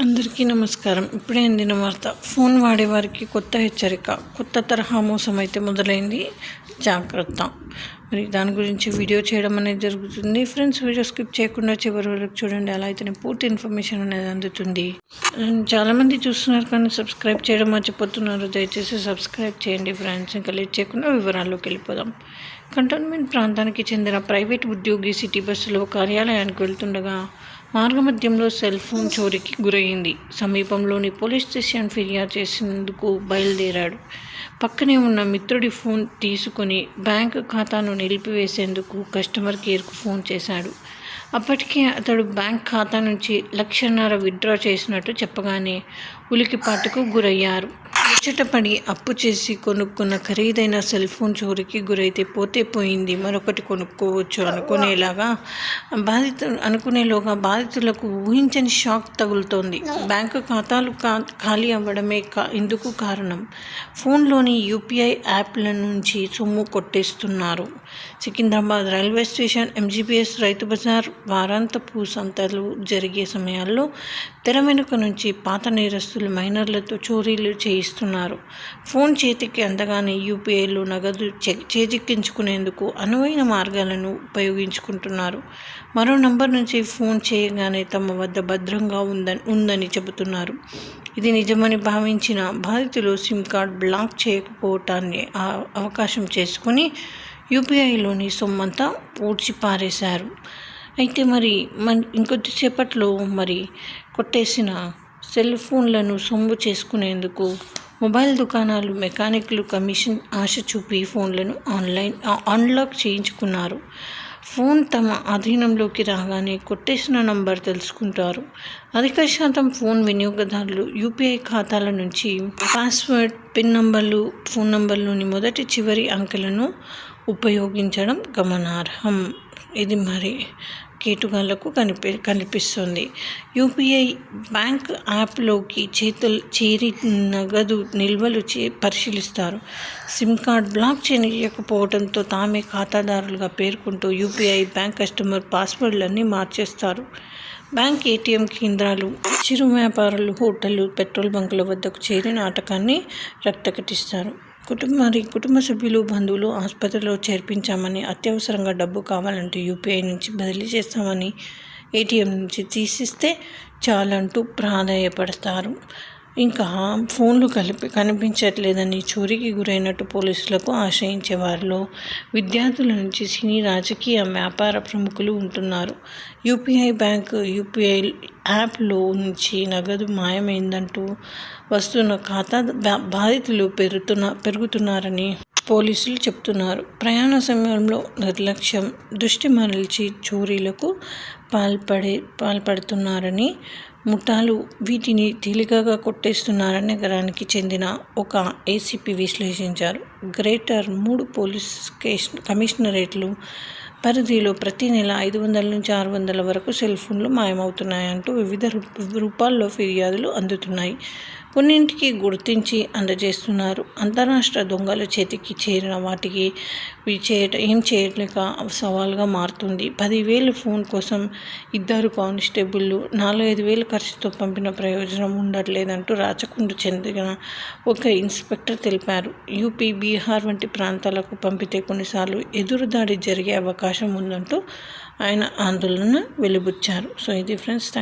అందరికీ నమస్కారం. ఇప్పుడే అందిన వార్త. ఫోన్ వాడేవారికి కొత్త హెచ్చరిక. కొత్త తరహా మోసం అయితే మొదలైంది, జాగ్రత్త. మరి దాని గురించి వీడియో చేయడం అనేది జరుగుతుంది. ఫ్రెండ్స్, వీడియో స్కిప్ చేయకుండా చివరి వరకు చూడండి. అలా అయితేనే పూర్తి ఇన్ఫర్మేషన్ అనేది అందుతుంది. చాలామంది చూస్తున్నారు కానీ సబ్స్క్రైబ్ చేయడం మర్చిపోతున్నారు. దయచేసి సబ్స్క్రైబ్ చేయండి ఫ్రెండ్స్. ఇంకా లేట్ చేయకుండా వివరాల్లోకి వెళ్ళిపోదాం. కంటోన్మెంట్ ప్రాంతానికి చెందిన ప్రైవేట్ ఉద్యోగి సిటీ బస్సులో కార్యాలయానికి వెళ్తుండగా మార్గమధ్యంలో సెల్ ఫోన్ చోరీకి గురైంది. సమీపంలోని పోలీస్ స్టేషన్ ఫిర్యాదు చేసేందుకు బయలుదేరాడు. పక్కనే ఉన్న మిత్రుడి ఫోన్ తీసుకుని బ్యాంకు ఖాతాను నిలిపివేసేందుకు కస్టమర్ కేర్కు ఫోన్ చేశాడు. అప్పటికే అతడు బ్యాంక్ ఖాతా నుంచి 1,50,000 విత్డ్రా చేసినట్టు చెప్పగానే ఉలికిపాటుకు గురయ్యారు. ముచ్చటపడి అప్పు చేసి కొనుక్కున్న ఖరీదైన సెల్ ఫోన్ చోరీకి గురైతే పోతే పోయింది, మరొకటి కొనుక్కోవచ్చు అనుకునేలోగా బాధితులకు ఊహించని షాక్ తగులుతోంది. బ్యాంకు ఖాతాలు ఖాళీ అవ్వడమే ఇందుకు కారణం. ఫోన్లోని యూపీఐ యాప్ల నుంచి సొమ్ము కొట్టేస్తున్నారు. Secunderabad railway station, MGBS, Rythu Bazar, వారాంతపు సంతలు జరిగే సమయాల్లో తెర వెనుక నుంచి పాత నేరస్తులు మైనర్లతో చోరీలు చేయిస్తున్నారు. ఫోన్ చేతికి అందగానే యూపీఐలో నగదు చేజిక్కించుకునేందుకు అనువైన మార్గాలను ఉపయోగించుకుంటున్నారు. మరో నంబర్ నుంచి ఫోన్ చేయగానే తమ వద్ద భద్రంగా ఉందని చెబుతున్నారు. ఇది నిజమని భావించిన బాధితులు సిమ్ కార్డ్ బ్లాక్ చేయకపోవటాన్ని అవకాశం చేసుకుని యూపీఐలోని సొమ్మంతా పూడ్చిపారేశారు. అయితే ఇంకొద్దిసేపట్లో కొట్టేసిన సెల్ ఫోన్లను సొమ్ము చేసుకునేందుకు మొబైల్ దుకాణాలు, మెకానిక్లు కమిషన్ ఆశ చూపి ఫోన్లను అన్లాక్ చేయించుకున్నారు. ఫోన్ తమ అధీనంలోకి రాగానే కొట్టేసిన నంబర్ తెలుసుకుంటారు. అధిక శాతం ఫోన్ వినియోగదారులు యూపీఐ ఖాతాల నుంచి పాస్వర్డ్, పిన్ నంబర్లు, ఫోన్ నంబర్లోని మొదటి చివరి అంకెలను ఉపయోగించడం గమనార్హం. ఇది కేటుగాళ్లకు కనిపిస్తుంది. యూపీఐ బ్యాంక్ యాప్లోకి చేరి నగదు నిల్వలు పరిశీలిస్తారు. సిమ్ కార్డ్ బ్లాక్ చేయకపోవడంతో తామే ఖాతాదారులుగా పేర్కొంటూ యూపీఐ బ్యాంక్ కస్టమర్ పాస్వర్డ్లన్నీ మార్చేస్తారు. బ్యాంక్, ఏటీఎం కేంద్రాలు, చిరు వ్యాపారులు, హోటళ్లు, పెట్రోల్ బంకుల వద్దకు చేరి నాటకాన్ని రక్తకట్టిస్తారు. కుటుంబ సభ్యులు, బంధువులు ఆసుపత్రిలో చేర్పించామని, అత్యవసరంగా డబ్బు కావాలంటూ యూపీఐ నుంచి బదిలీ చేస్తామని, ఏటీఎం నుంచి తీసిస్తే చాలంటూ ప్రాధేయపడతారు. ఇంకా ఫోన్లు కనిపించట్లేదని చోరీకి గురైనట్టు పోలీసులకు ఆశ్రయించే వారిలో విద్యార్థుల నుంచి సినీ, రాజకీయ, వ్యాపార ప్రముఖులు ఉంటున్నారు. యూపీఐ బ్యాంక్, యూపీఐ యాప్లో నుంచి నగదు మాయమైందంటూ వస్తున్న ఖాతా బాధితులు పెరుగుతున్నారని పోలీసులు చెబుతున్నారు. ప్రయాణ సమయంలో నిర్లక్ష్యం, దృష్టి మరల్చి చోరీలకు పాల్పడుతున్నారని, ముఠాలు వీటిని తేలికగా కొట్టేస్తున్నారని నగరానికి చెందిన ఒక ఏసీపీ విశ్లేషించారు. గ్రేటర్ 3 పోలీస్ కమిషనరేట్లు పరిధిలో ప్రతి నెల 500 నుంచి 600 వరకు సెల్ ఫోన్లు మాయమవుతున్నాయంటూ వివిధ రూపాల్లో ఫిర్యాదులు అందుతున్నాయి. కొన్నింటికి గుర్తించి అందజేస్తున్నారు. అంతరాష్ట్ర దొంగల చేతికి చేరిన వాటికి ఏం చేయలేక సవాల్గా మారుతుంది. 10,000 ఫోన్ కోసం 2 కానిస్టేబుళ్లు 4-5 ఖర్చుతో పంపిన ప్రయోజనం ఉండట్లేదంటూ రాచకొండకు చెందిన ఒక ఇన్స్పెక్టర్ తెలిపారు. యూపీ, బీహార్ వంటి ప్రాంతాలకు పంపితే కొన్నిసార్లు ఎదురుదాడి జరిగే అవకాశం ఉందంటూ ఆయన ఆందోళన వెలిబుచ్చారు. సో ఇది ఫ్రెండ్స్.